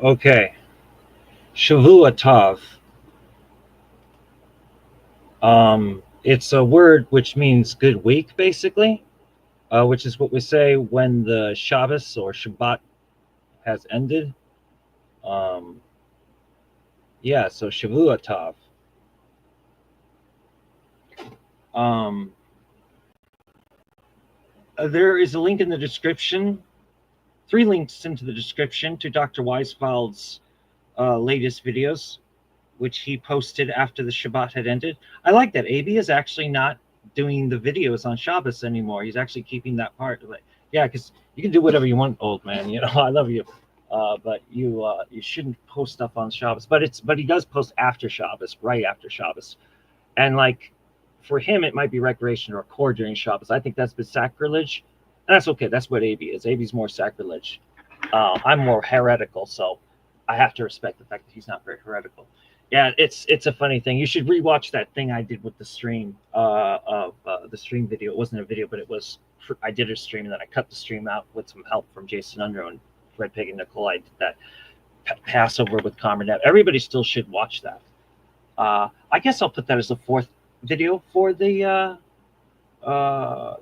Okay. Shavua Tov. It's a word which means good week, basically, which is what we say when the Shabbos or Shabbat has ended. Um, yeah, so Shavua Tov. Um, there is a link in the description, 3 links into the description to Dr. Weizfeld's latest videos, which he posted after the Shabbat had ended. I like that. AB is actually not doing the videos on Shabbos anymore. He's actually keeping that part of it. Yeah, because you can do whatever you want, old man. You know, I love you, but you shouldn't post stuff on Shabbos. But he does post after Shabbos, right after Shabbos, and like for him, it might be recreation or record during Shabbos. I think that's been sacrilege, and that's okay. That's what AB is. AB's more sacrilege. I'm more heretical, so I have to respect the fact that he's not very heretical. Yeah, it's a funny thing. You should rewatch that thing I did with the stream of the stream video. It wasn't a video, but it was. I did a stream and then I cut the stream out with some help from Jason Unruh and Red Pig and Nicole. I did that Passover with Comrade Net. Everybody still should watch that. I guess I'll put that as the 4th video for the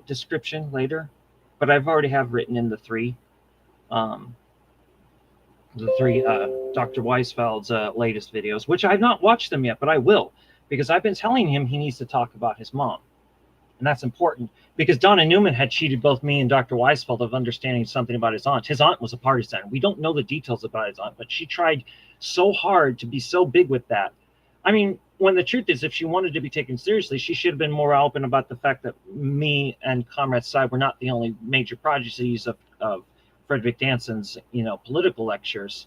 description later, but I've already have written in the 3. Dr. Weizfeld's latest videos, which I've not watched them yet, but I will, because I've been telling him he needs to talk about his mom. And that's important, because Donna Newman had cheated both me and Dr. Weizfeld of understanding something about his aunt. His aunt was a partisan. We don't know the details about his aunt, but she tried so hard to be so big with that. I mean, when the truth is, if she wanted to be taken seriously, she should have been more open about the fact that me and Comrade Side were not the only major prodigies of Frederick Danson's, political lectures,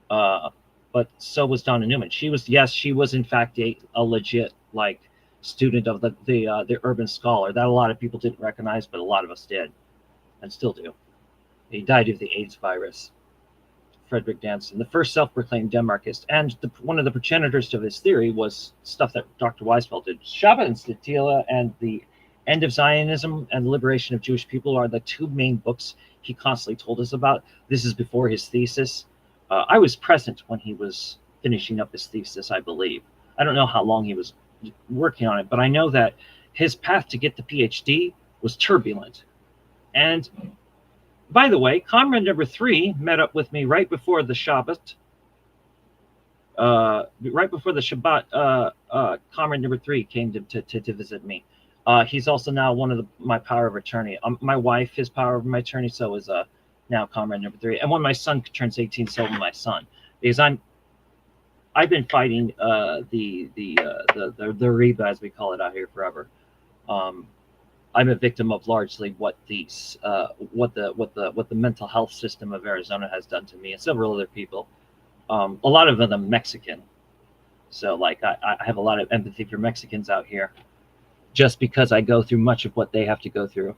but so was Donna Newman. She was in fact a legit student of the urban scholar that a lot of people didn't recognize, but a lot of us did, and still do. He died of the AIDS virus. Frederick Danson, the first self-proclaimed Demarchist, and one of the progenitors of his theory was stuff that Dr. Weizfeld did. Shabbat and Statila and the End of Zionism and the Liberation of Jewish People are the 2 main books he constantly told us about. This is before his thesis. I was present when he was finishing up his thesis, I believe. I don't know how long he was working on it, but I know that his path to get the PhD was turbulent. And by the way, Comrade number 3 met up with me right before the Shabbat. Right before the Shabbat, Comrade number 3 came to visit me. He's also now one of my power of attorney. My wife is power of my attorney, so is now Comrade number 3. And when my son turns 18, so will my son, because I've been fighting the Reba, as we call it out here, forever. I'm a victim of largely what the mental health system of Arizona has done to me and several other people. A lot of them Mexican, so I have a lot of empathy for Mexicans out here, just because I go through much of what they have to go through.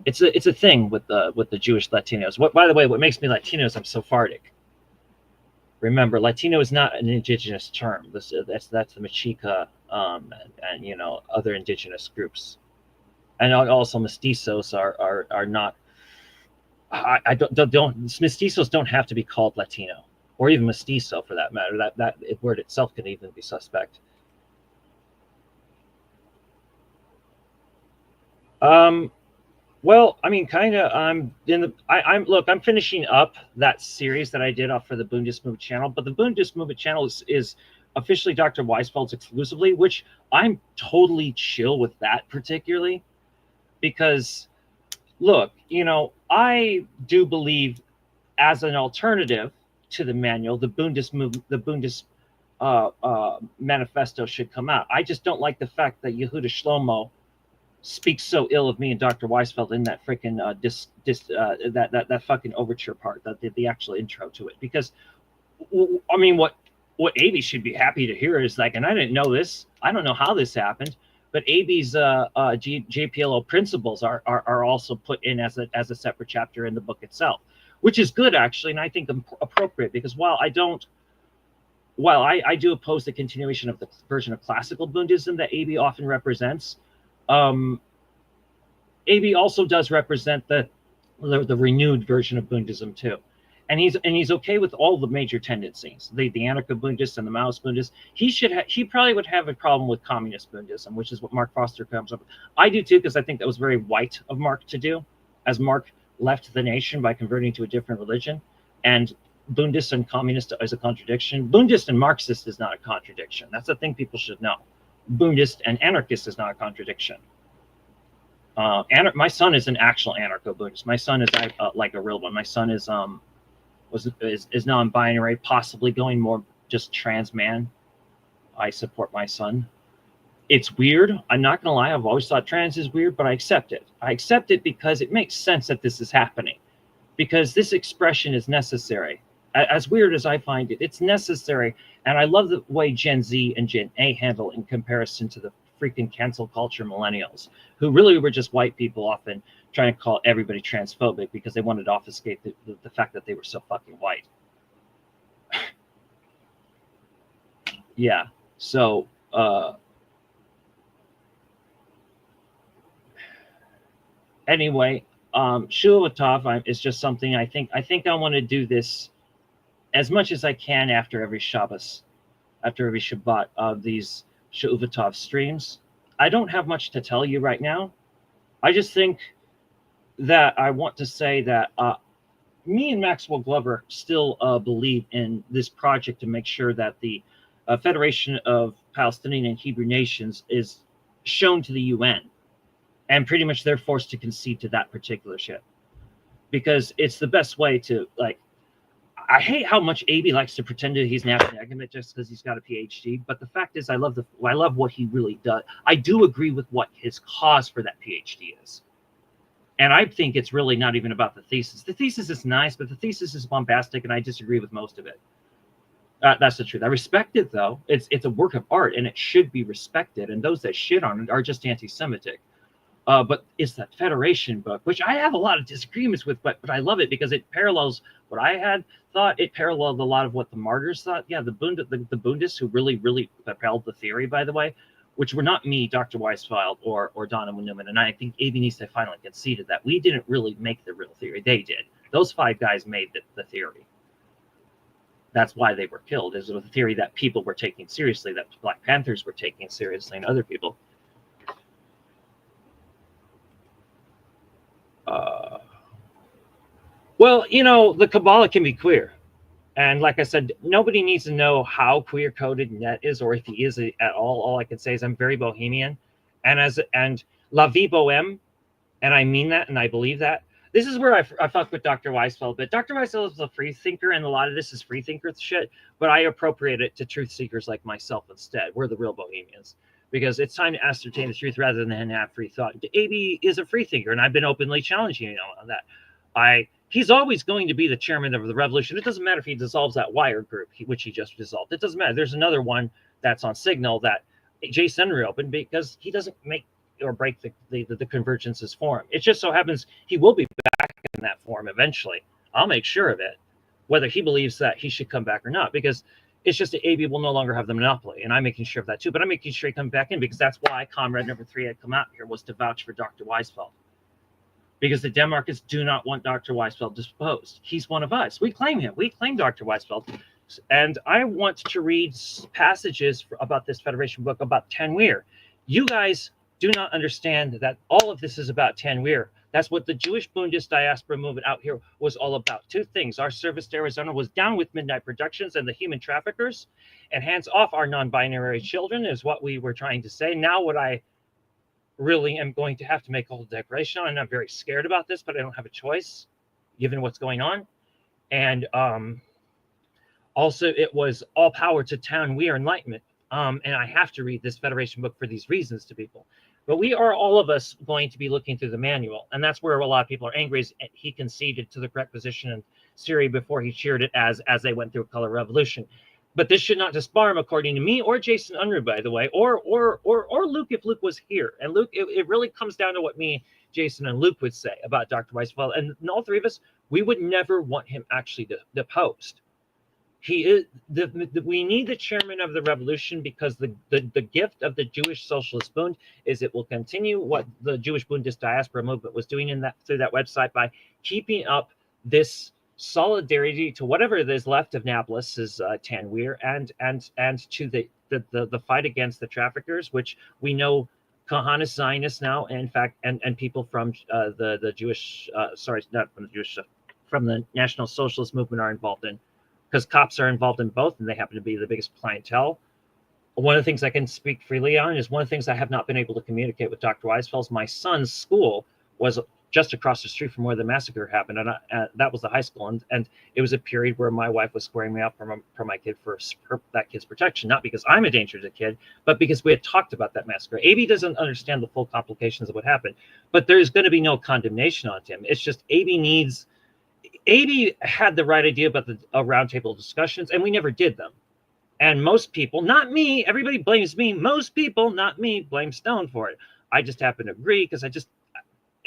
It's a thing with the Jewish Latinos. By the way, what makes me Latino is I'm Sephardic. Remember, Latino is not an indigenous term. That's the Mexica and other indigenous groups. And also mestizos are not. I don't mestizos don't have to be called Latino or even mestizo for that matter. That word itself can even be suspect. Well, I mean, kind of. I'm finishing up that series that I did off for the Bundist Movement channel, but the Bundist Movement channel is officially Dr. Weizfeld's exclusively, which I'm totally chill with that particularly. Because, look, I do believe, as an alternative to the manual, the Bundist manifesto should come out. I just don't like the fact that Yehuda Shlomo speaks so ill of me and Dr. Weizfeld in that freaking that fucking overture part, the actual intro to it. Because, I mean, what AB should be happy to hear is and I didn't know this. I don't know how this happened. But AB's JPLO principles are also put in as a separate chapter in the book itself, which is good actually, and I think appropriate, because while I do oppose the continuation of the version of classical Bundism that AB often represents, AB also does represent the renewed version of Bundism too, and he's okay with all the major tendencies, the anarcho-Bundists and the Maoist Bundists. He probably would have a problem with communist Bundism, which is what Mark Foster comes up with. I do too, because I think that was very white of Mark to do, as Mark left the nation by converting to a different religion. And Bundist and communist is a contradiction. Bundist and Marxist is not a contradiction. That's the thing people should know. Bundist and anarchist is not a contradiction. My son is an actual anarcho-Bundist. My son is like a real one. My son is non-binary, possibly going more just trans man. I support my son. It's weird. I'm not gonna lie. I've always thought trans is weird, but I accept it. I accept it because it makes sense that this is happening, because this expression is necessary. As weird as I find it, it's necessary. And I love the way Gen Z and Gen A handle in comparison to the freaking cancel culture millennials, who really were just white people often trying to call everybody transphobic because they wanted to obfuscate the fact that they were so fucking white. Yeah. So anyway, Shavua Tov is just something I think I want to do this as much as I can after every Shabbos, after every Shabbat of these Shavua Tov streams. I don't have much to tell you right now. I just think that I want to say that me and Maxwell Glover still believe in this project to make sure that the Federation of Palestinian and Hebrew Nations is shown to the UN, and pretty much they're forced to concede to that particular shit, because it's the best way to, like, I hate how much AB likes to pretend that he's an academic just because he's got a PhD. But the fact is, I love what he really does. I do agree with what his cause for that PhD is. And I think it's really not even about the thesis. The thesis is nice, but the thesis is bombastic, and I disagree with most of it. That's the truth. I respect it, though. It's a work of art, and it should be respected. And those that shit on it are just anti-Semitic. But it's that Federation book, which I have a lot of disagreements with, but I love it because it parallels what I had thought. It paralleled a lot of what the martyrs thought. Yeah, the Bundists who really upheld the theory, by the way, which were not me, Dr. Weizfeld, or Donna Newman. And I think AB needs to finally conceded that we didn't really make the real theory. They did. Those five guys made the theory. That's why they were killed, is with the theory that people were taking seriously, that Black Panthers were taking seriously, and other people. Well, you know, the Kabbalah can be queer. And like I said, nobody needs to know how queer-coded Net is, or if he is at all. All I can say is I'm very bohemian. And la vie bohème, and I mean that, and I believe that. This is where I fuck with Dr. Weizfeld. But Dr. Weizfeld is a free thinker, and a lot of this is free thinker shit. But I appropriate it to truth seekers like myself instead. We're the real bohemians. Because it's time to ascertain the truth rather than have free thought. AB is a free thinker, and I've been openly challenging on that. He's always going to be the chairman of the revolution. It doesn't matter if he dissolves that Wire group, which he just dissolved. It doesn't matter. There's another one that's on Signal that Jason reopened because he doesn't make or break the Convergence's forum. It just so happens he will be back in that forum eventually. I'll make sure of it, whether he believes that he should come back or not, because it's just that AB will no longer have the monopoly, and I'm making sure of that too. But I'm making sure he comes back in, because that's why Comrade number 3 had come out here, was to vouch for Dr. Weizfeld. Because the Demarchists do not want Dr. Weizfeld disposed. He's one of us. We claim him. We claim Dr. Weizfeld. And I want to read passages about this Federation book about Tanweer. You guys do not understand that all of this is about Tanweer. That's what the Jewish Bundist diaspora movement out here was all about. Two things. Our service to Arizona was down with Midnight Productions and the human traffickers, and hands off our non-binary children is what we were trying to say. Now what I really am going to have to make a whole declaration on, and I'm very scared about this, but I don't have a choice given what's going on. And also it was all power to Tanweer enlightenment. And I have to read this Federation book for these reasons to people. But we are, all of us, going to be looking through the manual. And that's where a lot of people are angry, is he conceded to the correct position in Syria before he cheered it as they went through a color revolution. But this should not disbar him, according to me, or Jason Unruh, by the way, or Luke, if Luke was here. And Luke, it really comes down to what me, Jason, and Luke would say about Dr. Weizfeld. And all three of us, we would never want him actually deposed. He is we need the chairman of the revolution, because the gift of the Jewish Socialist Bund is it will continue what the Jewish Bundist diaspora movement was doing through that website by keeping up this solidarity to whatever it is left of Nablus is Tanweer, and to the fight against the traffickers, which we know Kahanis Zionists now, in fact, and people from the Jewish, sorry, not from the Jewish, from the National Socialist Movement are involved in, because cops are involved in both, and they happen to be the biggest clientele. One of the things I can speak freely on is one of the things I have not been able to communicate with Dr. Weizfeld. My son's school was just across the street from where the massacre happened, and that was the high school, and it was a period where my wife was squaring me up for my kid for that kid's protection, not because I'm a danger to the kid, but because we had talked about that massacre. AB doesn't understand the full complications of what happened, but there's going to be no condemnation on him. It's just AB had the right idea about the roundtable discussions, and we never did them. And most people, not me, everybody blames me. Most people, not me, blame Stone for it. I just happen to agree because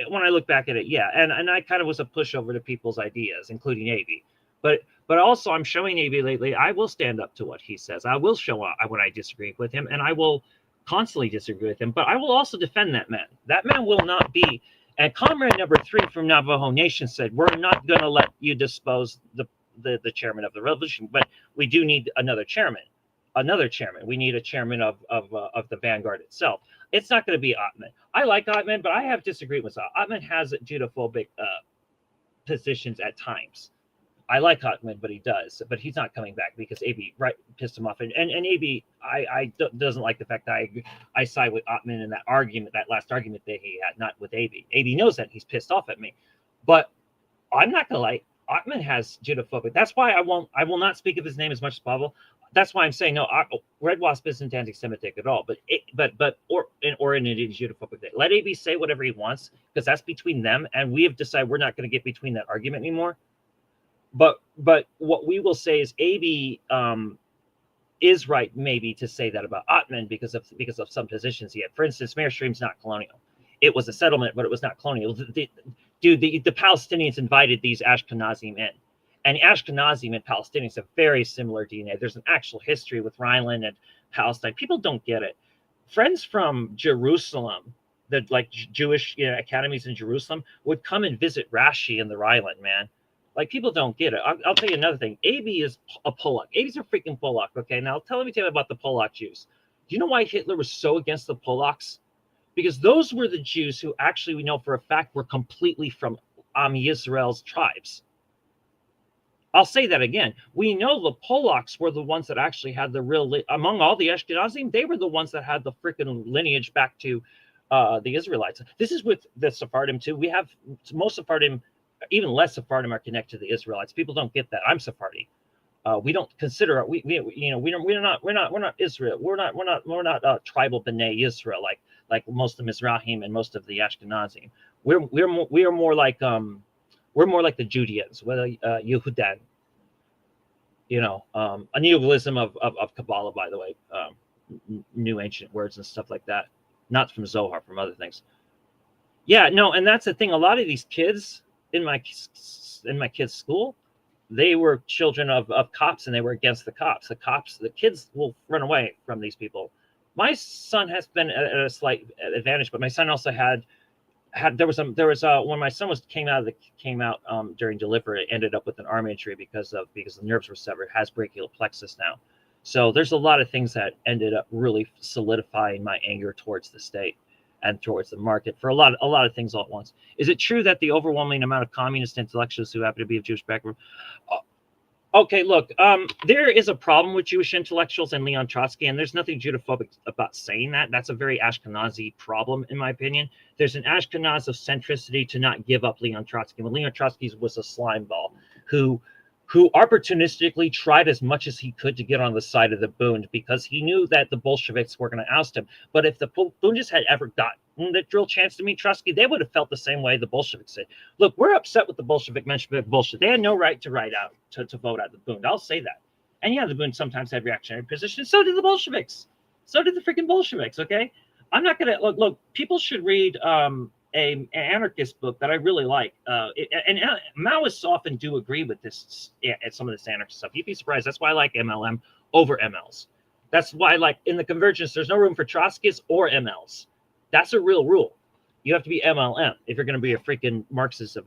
when I look back at it, yeah, and I kind of was a pushover to people's ideas, including AB. But also, I'm showing AB lately, I will stand up to what he says. I will show up when I disagree with him, and I will constantly disagree with him. But I will also defend that man. That man will not be. And Comrade number 3 from Navajo Nation said, "We're not going to let you dispose the chairman of the revolution, but we do need another chairman. We need a chairman of the vanguard itself. It's not going to be Ottman. I like Ottman, but I have disagreed with Ottman. Has Judophobic positions at times. I like Ottman, but he's not coming back because AB pissed him off, and AB doesn't like the fact that I side with Ottman in that last argument that he had, not with AB. AB knows that he's pissed off at me, but I'm not going to lie. Ottman has Judophobic. That's why I will not speak of his name as much as possible. That's why I'm saying no. Red Wasp isn't anti-Semitic at all, but in an Judophobic thing. Let AB say whatever he wants because that's between them, and we have decided we're not going to get between that argument anymore. But what we will say is AB is right maybe to say that about Ottman because of some positions he had. For instance, Mayor Stream's not colonial. It was a settlement, but it was not colonial. The Palestinians invited these Ashkenazim in. And Ashkenazim and Palestinians have very similar DNA. There's an actual history with Rhineland and Palestine. People don't get it. Friends from Jerusalem, the Jewish academies in Jerusalem, would come and visit Rashi in the Rhineland, man. Like, people don't get it. I'll tell you another thing. AB is a Polak. AB's a freaking Polak, okay? Now, let me tell you about the Polak Jews. Do you know why Hitler was so against the Polacks? Because those were the Jews who actually, we know for a fact, were completely from Israel's tribes. I'll say that again. We know the Polacks were the ones that actually had the real, among all the Ashkenazim, they were the ones that had the freaking lineage back to the Israelites. This is with the Sephardim too. We have most Sephardim, even less Sephardim are connected to the Israelites. People don't get that. I'm Sephardi. We don't consider we're not Israel. We're not tribal B'nai Israel like most of the Mizrahim and most of the Ashkenazim. We're more like the Judeans, Yehudan. A neologism of Kabbalah, by the way, new ancient words and stuff like that, not from Zohar, from other things. Yeah, no, and that's the thing. A lot of these kids in my kids' school, they were children of cops, and they were against the cops. The kids will run away from these people. My son has been at a slight advantage, but my son also had there was when my son came out during delivery, it ended up with an arm injury because the nerves were severed. Has brachial plexus now. So there's a lot of things that ended up really solidifying my anger towards the state and towards the market for a lot of things all at once. Is it true that the overwhelming amount of communist intellectuals who happen to be of Jewish background? Okay, look, there is a problem with Jewish intellectuals and Leon Trotsky, and there's nothing Judophobic about saying that. That's a very Ashkenazi problem, in my opinion. There's an Ashkenaz of centricity to not give up Leon Trotsky. When Leon Trotsky was a slime ball who opportunistically tried as much as he could to get on the side of the Bund because he knew that the Bolsheviks were going to oust him. But if the Bundists had ever gotten the real chance to meet Trotsky, they would have felt the same way the Bolsheviks did. Look, we're upset with the Bolshevik bullshit. They had no right to vote out the Bund. I'll say that. And yeah, the Bund sometimes had reactionary positions. So did the Bolsheviks. So did the freaking Bolsheviks, okay? I'm not going to look. People should read an anarchist book that I really like. And Maoists often do agree with this at some of this anarchist stuff. You'd be surprised. That's why I like MLM over MLs. That's why I like in the Convergence, there's no room for Trotskyists or MLs. That's a real rule. You have to be MLM if you're going to be a freaking Marxist,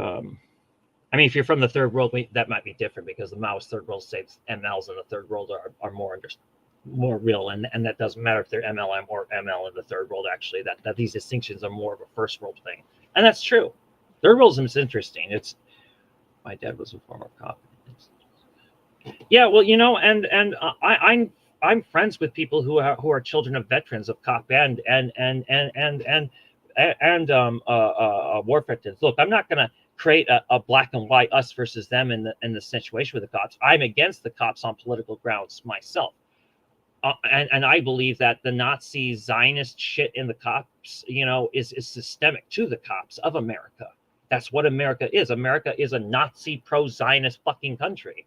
I mean, if you're from the third world, that might be different because the Maoist third world states MLs in the third world are more real, and that doesn't matter if they're MLM or ML in the third world. Actually, that these distinctions are more of a first world thing, and that's true. Third worldism is interesting. It's my dad was a former cop. Yeah, well, I'm friends with people who are children of veterans of cop and war veterans. Look, I'm not going to create a black and white us versus them in the situation with the cops. I'm against the cops on political grounds myself, and I believe that the Nazi Zionist shit in the cops, is systemic to the cops of America. That's what America is. America is a Nazi pro-Zionist fucking country.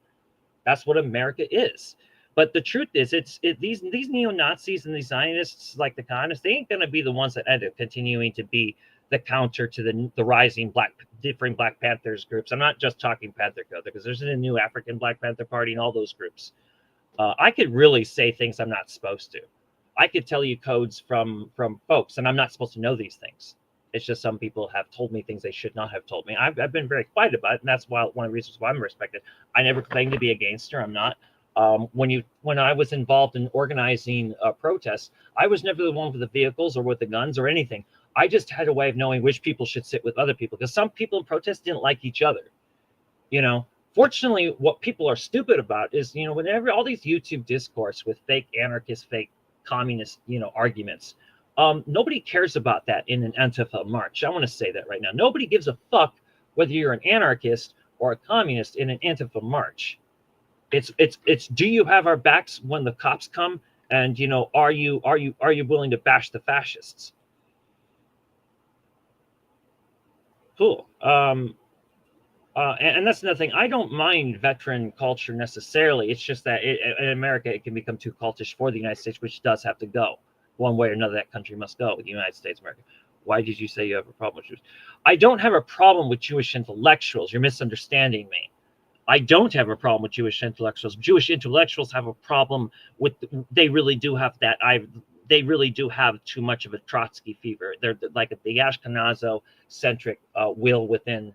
That's what America is. But the truth is, these neo-Nazis and these Zionists, like the communists, they ain't going to be the ones that end up continuing to be the counter to the rising different Black Panthers groups. I'm not just talking Panther Code, because there's a new African Black Panther Party and all those groups. I could really say things I'm not supposed to. I could tell you codes from folks, and I'm not supposed to know these things. It's just some people have told me things they should not have told me. I've been very quiet about it, and that's one of the reasons why I'm respected. I never claimed to be a gangster. I'm not. When I was involved in organizing protests, I was never the one with the vehicles or with the guns or anything. I just had a way of knowing which people should sit with other people, because some people in protests didn't like each other. Fortunately, what people are stupid about is, whenever all these YouTube discourse with fake anarchist, fake communist, arguments, nobody cares about that in an Antifa march. I want to say that right now. Nobody gives a fuck whether you're an anarchist or a communist in an Antifa march. It's do you have our backs when the cops come, and are you willing to bash the fascists? Cool. And that's another thing. I don't mind veteran culture necessarily. It's just that in America, it can become too cultish for the United States, which does have to go. One way or another, that country must go. The United States, America. Why did you say you have a problem with Jews? I don't have a problem with Jewish intellectuals. You're misunderstanding me. I don't have a problem with Jewish intellectuals. Jewish intellectuals have a problem with, they really do have that. They really do have too much of a Trotsky fever. They're like the Ashkenazo-centric will within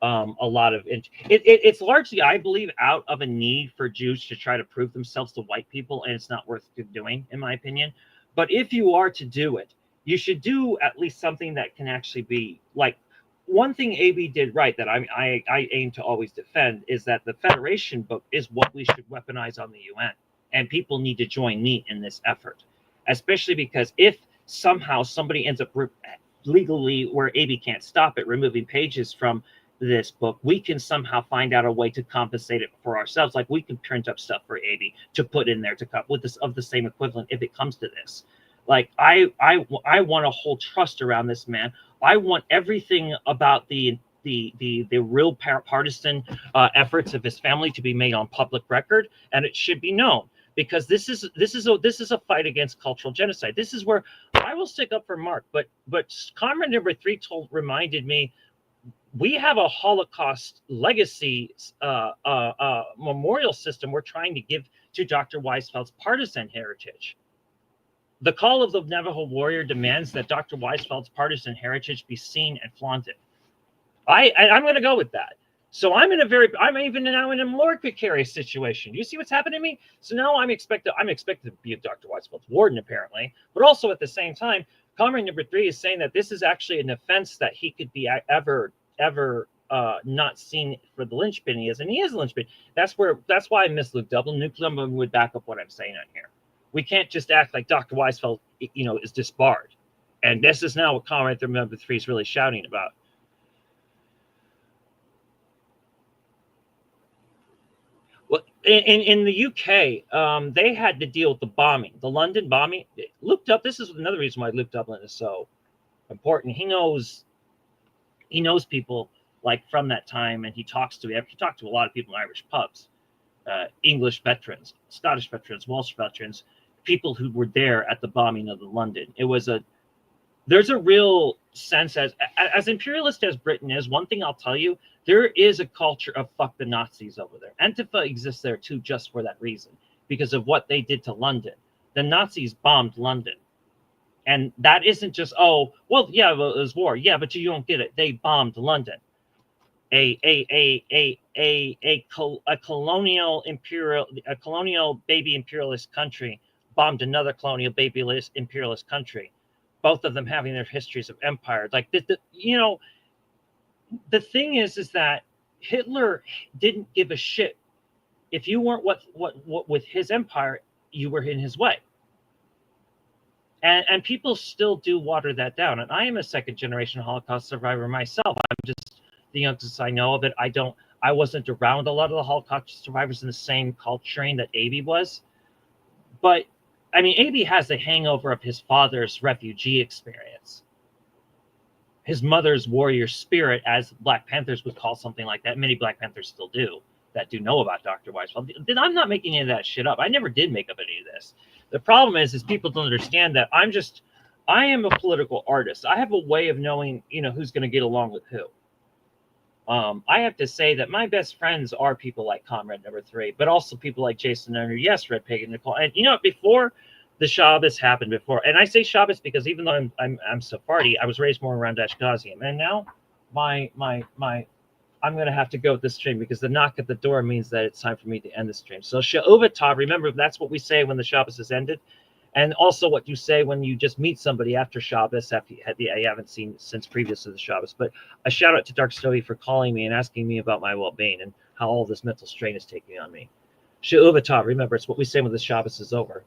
a lot of it's largely, I believe, out of a need for Jews to try to prove themselves to white people, and it's not worth doing, in my opinion. But if you are to do it, you should do at least something that can actually be like, one thing AB did right that I aim to always defend is that the Federation book is what we should weaponize on the UN, and people need to join me in this effort, especially because if somehow somebody ends up legally, where AB can't stop it, removing pages from this book, we can somehow find out a way to compensate it for ourselves. Like, we can print up stuff for AB to put in there to cut with this of the same equivalent if it comes to this. Like, I want to hold trust around this man. I want everything about the real partisan efforts of his family to be made on public record, and it should be known, because this is a fight against cultural genocide. This is where I will stick up for Mark, but Comrade number 3 reminded me, we have a Holocaust legacy memorial system we're trying to give to Dr. Weizfeld's partisan heritage. The call of the Navajo warrior demands that Dr. Weizfeld's partisan heritage be seen and flaunted. I'm going to go with that. So I'm even now in a more precarious situation. You see what's happening to me? So now I'm expected to be Dr. Weizfeld's warden, apparently, but also at the same time, Comrade number 3 is saying that this is actually an offense that he could be ever not seen for the linchpin he is, and he is a linchpin. That's why I miss Luke Dublin. Luke Dublin would back up what I'm saying on here. We can't just act like Dr. Weizfeld, is disbarred, and this is now what Comrade number 3 is really shouting about. Well, in the UK, they had to deal with the bombing, the London bombing. This is another reason why Luke Dublin is so important. He knows people like from that time, and he talked to a lot of people in Irish pubs, English veterans, Scottish veterans, Welsh veterans, people who were there at the bombing of the London. There's a real sense, as imperialist as Britain is, one thing I'll tell you, there is a culture of fuck the Nazis over there. Antifa exists there too, just for that reason, because of what they did to London. The Nazis bombed London. And that isn't just, it was war. Yeah, but you don't get it. They bombed London. a colonial baby imperialist country bombed another colonial baby imperialist country, both of them having their histories of empire. Like the thing is that Hitler didn't give a shit if you weren't what with his empire, you were in his way. And people still do water that down. And I am a second generation Holocaust survivor myself. I'm just the youngest I know of it. I wasn't around a lot of the Holocaust survivors in the same culturing that Aby was. But I mean, Aby has the hangover of his father's refugee experience. His mother's warrior spirit, as Black Panthers would call something like that. Many Black Panthers still do, that do know about Dr. Weizfeld. I'm not making any of that shit up. I never did make up any of this. The problem is people don't understand that I am a political artist. I have a way of knowing, who's going to get along with who. I have to say that my best friends are people like Comrade Number 3, but also people like Jason Owner, yes, Red Pig and Nicole. And before the Shabbos happened before, and I say Shabbos because even though I'm Sephardi, I was raised more around Ashkenazim, and now I'm going to have to go with this stream because the knock at the door means that it's time for me to end the stream. So Shavua Tov, remember that's what we say when the Shabbos is ended, and also what you say when you just meet somebody after Shabbos, after you haven't seen since previous to the Shabbos. But a shout out to Dark Story for calling me and asking me about my well-being and how all this mental strain is taking on me. Shavua Tov, remember it's what we say when the Shabbos is over.